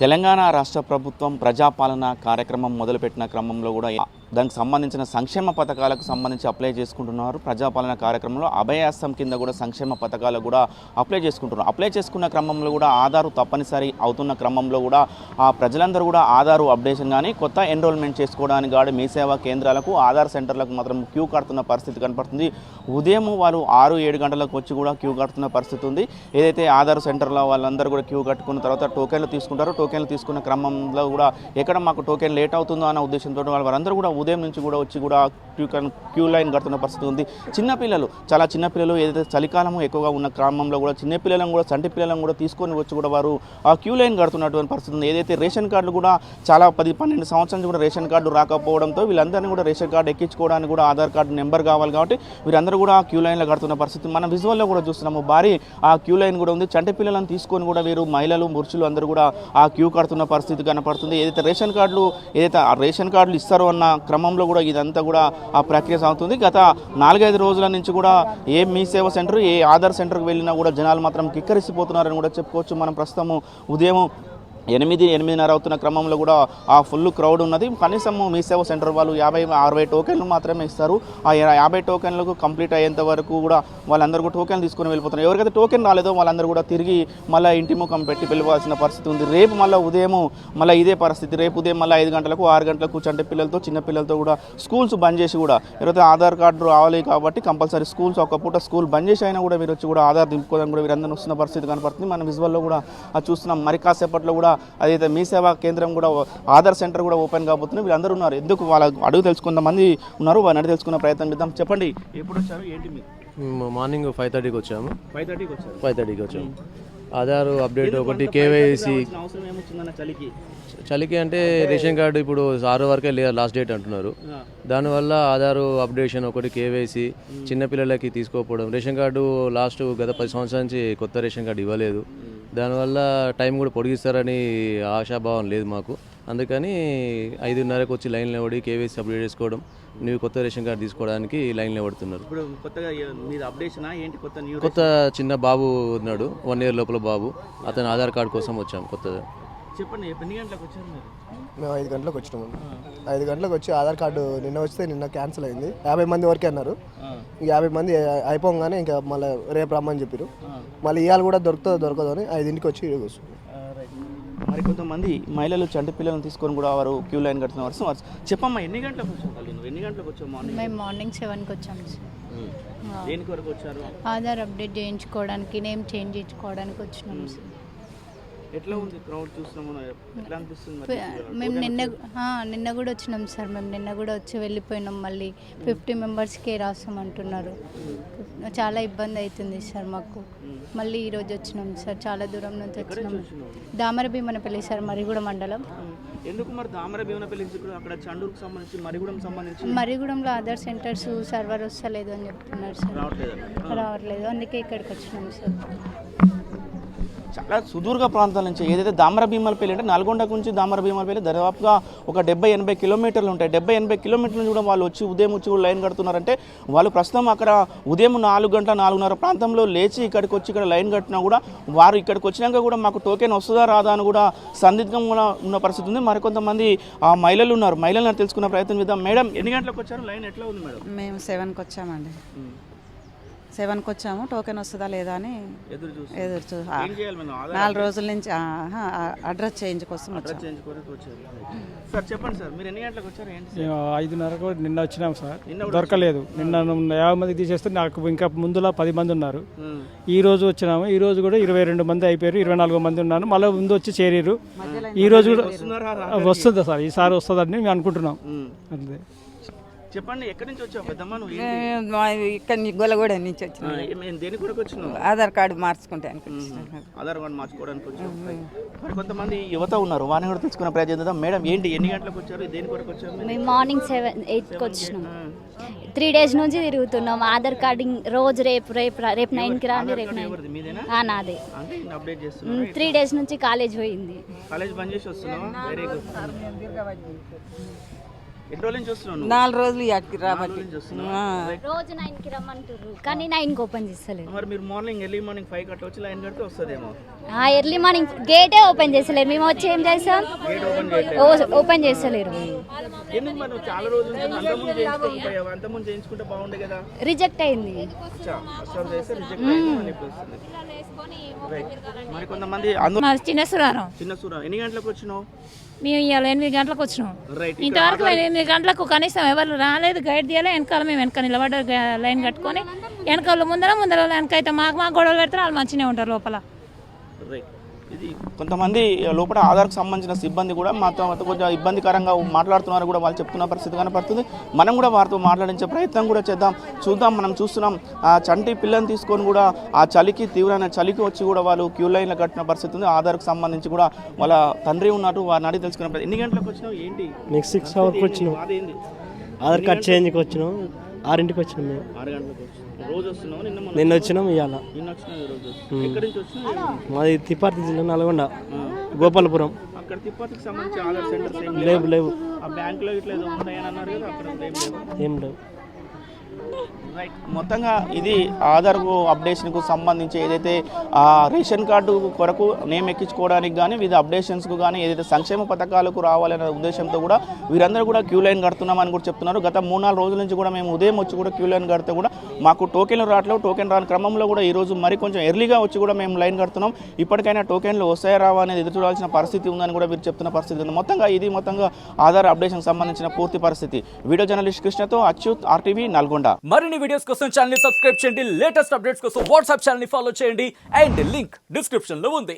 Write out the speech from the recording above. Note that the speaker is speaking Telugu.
తెలంగాణ రాష్ట్ర ప్రభుత్వం ప్రజాపాలన కార్యక్రమం మొదలుపెట్టిన క్రమంలో కూడా దానికి సంబంధించిన సంక్షేమ పథకాలకు సంబంధించి అప్లై చేసుకుంటున్నారు. ప్రజాపాలన కార్యక్రమంలో అభయాస్తం కింద కూడా సంక్షేమ పథకాలకు కూడా అప్లై చేసుకుంటున్నారు. అప్లై చేసుకున్న క్రమంలో కూడా ఆధారు తప్పనిసరి అవుతున్న క్రమంలో కూడా ఆ ప్రజలందరూ కూడా ఆధారు అప్డేషన్ కానీ కొత్త ఎన్రోల్మెంట్ చేసుకోవడానికి కానీ మీ సేవా కేంద్రాలకు ఆధార్ సెంటర్లకు మాత్రం క్యూ కడుతున్న పరిస్థితి కనపడుతుంది. ఉదయం వాళ్ళు 6-7 గంటలకు వచ్చి కూడా క్యూ కడుతున్న పరిస్థితి ఉంది. ఏదైతే ఆధార్ సెంటర్లో వాళ్ళందరూ కూడా క్యూ కట్టుకున్న తర్వాత టోకెన్లు తీసుకుంటారు. టోకెన్లు తీసుకున్న క్రమంలో కూడా ఎక్కడ మాకు టోకెన్ లేట్ అవుతుందో అన్న ఉద్దేశంతో వాళ్ళందరూ కూడా ఉదయం నుంచి కూడా వచ్చి కూడా క్యూ లైన్ కడుతున్న పరిస్థితి ఉంది. చిన్నపిల్లలు చాలా చిన్నపిల్లలు ఏదైతే చలికాలం ఎక్కువగా ఉన్న క్రమంలో కూడా చిన్నపిల్లలను కూడా చంటి పిల్లలను కూడా తీసుకొని వచ్చి కూడా వారు ఆ క్యూ లైన్ కడుతున్నటువంటి పరిస్థితి ఉంది. ఏదైతే రేషన్ కార్డులు కూడా చాలా 10-12 సంవత్సరాల నుంచి కూడా రేషన్ కార్డు రాకపోవడంతో వీళ్ళందరినీ కూడా రేషన్ కార్డు ఎక్కించుకోవడానికి కూడా ఆధార్ కార్డు నెంబర్ కావాలి కాబట్టి వీరందరూ కూడా క్యూ లైన్లో కడుతున్న పరిస్థితి మనం విజువల్లో కూడా చూస్తున్నాము. భారీ ఆ క్యూ లైన్ కూడా ఉంది. చంటి పిల్లలను తీసుకొని కూడా వీరు మహిళలు పురుషులు అందరూ కూడా ఆ క్యూ కడుతున్న పరిస్థితి కనపడుతుంది. ఏదైతే రేషన్ కార్డులు ఇస్తారో అన్న క్రమంలో కూడా ఇదంతా కూడా ఆ ప్రక్రియ సాగుతుంది. గత 4-5 రోజుల నుంచి కూడా ఏ మీ సేవ సెంటర్ ఏ ఆధార్ సెంటర్కి వెళ్ళినా కూడా జనాలు మాత్రం కిక్కరిసిపోతున్నారని కూడా చెప్పుకోవచ్చు. మనం ప్రస్తుతం ఉదయం 8-8:30 అవుతున్న క్రమంలో కూడా ఆ ఫుల్ క్రౌడ్ ఉన్నది. కనీసం మీ సేవ సెంటర్ వాళ్ళు 50-60 టోకెన్లు మాత్రమే ఇస్తారు. ఆ 50 టోకెన్లకు కంప్లీట్ అయ్యేంత వరకు కూడా వాళ్ళందరూ కూడా టోకెన్లు తీసుకొని వెళ్ళిపోతున్నారు. ఎవరికైతే టోకెన్ రాలేదో వాళ్ళందరూ కూడా తిరిగి మళ్ళీ ఇంటి ముఖం పెట్టి వెళ్ళిపోవాల్సిన పరిస్థితి ఉంది. రేపు మళ్ళీ ఉదయం మళ్ళీ ఇదే పరిస్థితి. రేపు ఉదయం మళ్ళీ 5 గంటలకు 6 గంటలకు చంటి పిల్లలతో చిన్న పిల్లలతో కూడా స్కూల్స్ బంద్ చేసి కూడా ఎవరైతే ఆధార్ కార్డు రావాలి కాబట్టి కంపల్సరీ స్కూల్స్ ఒక పూట స్కూల్ బంద్ చేసి అయినా కూడా వీరు వచ్చి కూడా ఆధార్ దింపుకోవడానికి కూడా వీరందరూ వస్తున్న పరిస్థితి కనపడుతుంది. మన విజువల్లో కూడా అది చూస్తున్నాం. మరి కాసేపట్లో కూడా అదైతే మీ సేవా కేంద్రం కూడా ఆధార్ సెంటర్ కూడా ఓపెన్ కాబోతుంది. వీళ్ళందరూ ఉన్నారు. ఎందుకు వాళ్ళ అడుగు తెలుసుకున్న మంది ఉన్నారు. వాళ్ళని అడిగి తెలుసుకున్న ప్రయత్నం చేద్దాం. చెప్పండి, ఎప్పుడు వచ్చారు, ఏంటి మీరు? మార్నింగ్ 5:30కి వచ్చాము. 5:30కి వచ్చాము. ఆధార్ అప్డేట్ ఒకటి కేవైసీ అవసరం ఏమొచ్చిందన్న చలికి అంటే రేషన్ కార్డు ఇప్పుడు 6 వరకే లాస్ట్ డేట్ అంటున్నారు. దానివల్ల ఆధార్ అప్డేషన్ ఒకటి కేవైసీ చిన్నపిల్లలకి తీసుకోకపోవడం, రేషన్ కార్డు గత 10 సంవత్సరాల నుంచి కొత్త రేషన్ కార్డు ఇవ్వలేదు. దానివల్ల టైం కూడా పొడిగిస్తారని ఆశాభావం లేదు మాకు. అందుకని 5:30కి వచ్చి లైన్లో పడి కేవైసీ అప్డేట్ చేసుకోవడం, నువ్వు కొత్త రేషన్ కార్డు తీసుకోవడానికి లైన్లో పడుతున్నారు. కొత్త చిన్న బాబు ఉన్నాడు, 1 year లోపల బాబు. అతను ఆధార్ కార్డు కోసం వచ్చాము కొత్తగా. చెప్పండి, ఎన్ని గంటలకు వచ్చారు మీరు? మేము 5 గంటలకు వచ్చినాము. 5 గంటలకు వచ్చి ఆధార్ కార్డు నిన్న క్యాన్సిల్ అయింది. 50 మంది వరకే అన్నారు. 50 మంది అయిపోగానే ఇంకా మళ్ళీ రేపు రమ్మని చెప్పారు. మళ్ళీ ఇవాళ కూడా దొరకదు అని 5ంటికి వచ్చి కూర్చున్నాం. మరి కొంతమంది మహిళలు చంటి పిల్లలను తీసుకొని కూడా వారు క్యూ లైన్ కడుతున్న వరుస. చెప్పమ్మా, ఎన్ని గంటలకు వచ్చావు? ఎన్ని గంటలకు వచ్చావు? మేము మార్నింగ్ 7కి వచ్చాము. దేనికి వరకు వచ్చారు? ఆధార్ అప్డేట్ చేయించుకోవడానికి, నేమ్ చేంజ్ చేయించుకోవడానికి వచ్చినాము సార్. ఎట్లా ఉంది క్రౌడ్ చూస్తున్నాము? ఎట్లా అనిపిస్తుంది? మేము నిన్న కూడా వచ్చినాం సార్. మేము నిన్న కూడా వచ్చి వెళ్ళిపోయినాం. మళ్ళీ 50 మెంబర్స్కే రాస్తామంటున్నారు. చాలా ఇబ్బంది అవుతుంది సార్ మాకు. మళ్ళీ ఈరోజు వచ్చినాం సార్. చాలా దూరం నుంచి వచ్చినాము. దామరభీమనపల్లి సార్, మరిగూడ మండలం. ఎందుకు మరి దామరభీమనపల్లి? అక్కడ చండూరుకు సంబంధించి మరిగూడెంలో ఆధార్ సెంటర్స్ సర్వర్ వస్తలేదు అని చెప్తున్నారు సార్. రావట్లేదు, అందుకే ఇక్కడికి వచ్చినాం సార్. చాలా సుదూర్ఘ ప్రాంతాల నుంచి ఏదైతే దామరభీమనపల్లి అంటే నల్గొండ నుంచి దామరభీమనపల్లి దాదాపుగా ఒక 70-80 కిలోమీటర్లు ఉంటాయి. 70-80 కిలోమీటర్ల నుంచి కూడా వాళ్ళు ఉదయం వచ్చి కూడా లైన్ కడుతున్నారంటే వాళ్ళు ప్రస్తుతం అక్కడ ఉదయం 4 గంటల 4:30 ప్రాంతంలో లేచి ఇక్కడికి వచ్చి ఇక్కడ లైన్ కట్టినా కూడా వారు ఇక్కడికి వచ్చినాక కూడా మాకు టోకెన్ వస్తుందా రాదా అని కూడా సందిగ్ధం కూడా ఉన్న పరిస్థితి ఉంది. మరికొంతమంది ఆ మహిళలు ఉన్నారు. మహిళలను తెలుసుకునే ప్రయత్నం చేద్దాం. మేడం, ఎన్ని గంటలకు వచ్చారు? లైన్ ఎట్లా ఉంది మేడం? మేము 7కి వచ్చామండి. 7కి వచ్చాము. టోకెన్ వస్తుందా లేదా అని ఎదురు చూ 4 రోజుల నుంచి అడ్రస్ చేంజ్ కోసం సార్. చెప్పండి సార్, మీరు ఎన్ని గంటలకు వచ్చారు? 5:30కు నిన్న వచ్చినాం సార్. దొరకలేదు. నిన్న 50 మంది తీసేస్తే నాకు ఇంకా ముందులా 10 మంది ఉన్నారు. ఈ రోజు వచ్చినాము. ఈ రోజు కూడా 22 మంది అయిపోయారు. 24 మంది ఉన్నారు. మళ్ళీ ముందు వచ్చి చేరారు. ఈ రోజు కూడా వస్తుందా సార్? ఈసారి వస్తుందని మేము అనుకుంటున్నాం. అంతే. చెప్పండి, ఎక్కడి నుంచి వచ్చావు పెద్దమ్మ? ఇక్కడ గొల్లగూడ నుంచి వచ్చిన. దేని కొరకు వచ్చినావు? ఆధార్ కార్డు మార్చుకుంటాను. ఆధార్ కార్డు మార్చుకోవడానికి వచ్చావు. మరి కొంతమంది యువత ఉన్నారు, వారిని కూడా తెలుసుకునే ప్రయత్నం చేద్దాం. మేడం, ఏంటి, ఎన్ని గంటలకు వచ్చారు? దేని కొరకు వచ్చారు? మేము మార్నింగ్ 8కి వచ్చినాం. 3 days నుంచి తిరుగుతున్నాం. ఆధార్ కార్డు రోజు రేపు 9కి రాండి. రేపు 9 నాదే. 3 days నుంచి కాలేజ్ పోయింది. కాలేజ్ బంద్ చేసి వస్తున్నావా? Very good. ఎన్ని రోజుల నుంచి వస్తున్నావు నువ్వు? 4 రోజులు యాక్కి రాబట్టి నుంచి వస్తున్నావా? Right. రోజు 9కి రమ్మంటారు కానీ 9కి ఓపెన్ చేస్తలేరు. మరి మీరు ఎర్లీ మార్నింగ్ 5 కట్ట వచ్చి లైన్ కడితే వస్తుందేమో. ఎర్లీ మార్నింగ్ గేటే ఓపెన్ చేస్తలేరు. మేము వచ్చి ఏం చేస్తాం, గేట్ ఓపెన్ చేయట్లేదు. ఓపెన్ చేస్తలేరు. ఎందుకు మరి నువ్వు చాలా రోజుల నుంచి అంతకుముందు చేయించుకోకపోయావు? అంతకుముందు చేయించుకుంటే బాగుండే కదా. రిజెక్ట్ అయింది. అసలు చేస్తే రిజెక్ట్ అయింది అని ఇప్పుడు వస్తుంది. Right. మరి కొంతమంది చిన్న సురారం చిన్న సూర ఎన్ని గంటలకు వచ్చినావు? మేము ఇవాళ 8 గంటలకు వచ్చినాం. రైట్. ఇంతవరకు 8 గంటలకు కనీసం ఎవరు రాలేదు, గైడ్ తీయాలి. వెనకాల మేము వెనక నిలబడ్డ లైన్ కట్టుకొని వెనకాల ముందర వెనక అయితే మాకు గొడవలు పెడతారు, వాళ్ళు మంచిగానే ఉంటారు లోపల. రైట్. ఇది కొంతమంది లోపల ఆధార్కు సంబంధించిన సిబ్బంది కూడా మాతో కొంచెం ఇబ్బందికరంగా మాట్లాడుతున్నారు కూడా వాళ్ళు చెప్తున్న పరిస్థితి కనపడుతుంది. మనం కూడా వారితో మాట్లాడించే ప్రయత్నం కూడా చూద్దాం. మనం చూస్తున్నాం ఆ చంటి పిల్లని తీసుకొని కూడా ఆ చలికి తీవ్రమైన చలికి వచ్చి కూడా వాళ్ళు క్యూ లైన్లో కట్టిన పరిస్థితి ఉంది. ఆధార్కు సంబంధించి కూడా వాళ్ళ తండ్రి ఉన్నట్టు వారిని అడిగి తెలుసుకున్న ఎన్ని గంటలకు వచ్చినావు? ఏంటి నెక్స్ట్ 6 అవర్కి వచ్చినాం. అదేంటి ఆధార్ కార్డ్ చేంజ్కి వచ్చినాం. 6కి వచ్చినాం మేము. 6 గంటలకు వచ్చినావు. రోజు వస్తున్నావు? నిన్న వచ్చినాం ఇవాళ. నిన్న వచ్చినావు, ఈరోజు వస్తున్నావు. ఎక్కడి నుంచి వచ్చినావు? మాది తిప్పార్తి జిల్లా నల్గొండ గోపాలపురం. అక్కడ తిరుపతికి సంబంధించి ఆధార్ సెంటర్స్ ఏం లేవు. ఆ బ్యాంకులో ఇట్లా ఏదో ఉన్నాయని అన్నారు కదా, అక్కడ ఏం లేవు. ఏం లేవు. రైట్. మొత్తంగా ఇది ఆధార్కు అప్డేషన్కు సంబంధించి ఏదైతే రేషన్ కార్డు కొరకు నేమ్ ఎక్కించుకోవడానికి కానీ వివిధ అప్డేషన్స్కు కానీ ఏదైతే సంక్షేమ పథకాలకు రావాలనే ఉద్దేశంతో కూడా వీరందరూ కూడా క్యూ లైన్ కడుతున్నామని కూడా చెప్తున్నారు. గత 3-4 రోజుల నుంచి కూడా మేము ఉదయం వచ్చి కూడా క్యూ లైన్ కడితే కూడా మాకు టోకెన్లు రావట్లేదు. టోకెన్ రాని క్రమంలో కూడా ఈరోజు మరి కొంచెం ఎర్లీగా వచ్చి కూడా మేము లైన్ కడుతున్నాం. ఇప్పటికైనా టోకెన్లు వస్తాయా రావా అనేది ఎదురు చూడాల్సిన పరిస్థితి ఉందని కూడా వీరు చెప్తున్న పరిస్థితి ఉంది. మొత్తంగా ఆధార్ అప్డేషన్కి సంబంధించిన పూర్తి పరిస్థితి. వీడియో జర్నలిస్ట్ కృష్ణతో అచ్యుత్, RTV, నల్గొండ. మరిన్ని వీడియోస్ కోసం ఛానల్ ని సబ్స్క్రైబ్ చేయండి. లేటెస్ట్ అప్డేట్స్ కోసం వాట్సాప్ ఛానల్ ని ఫాలో చేయండి. అండ్ లింక్ డిస్క్రిప్షన్ లో ఉంది.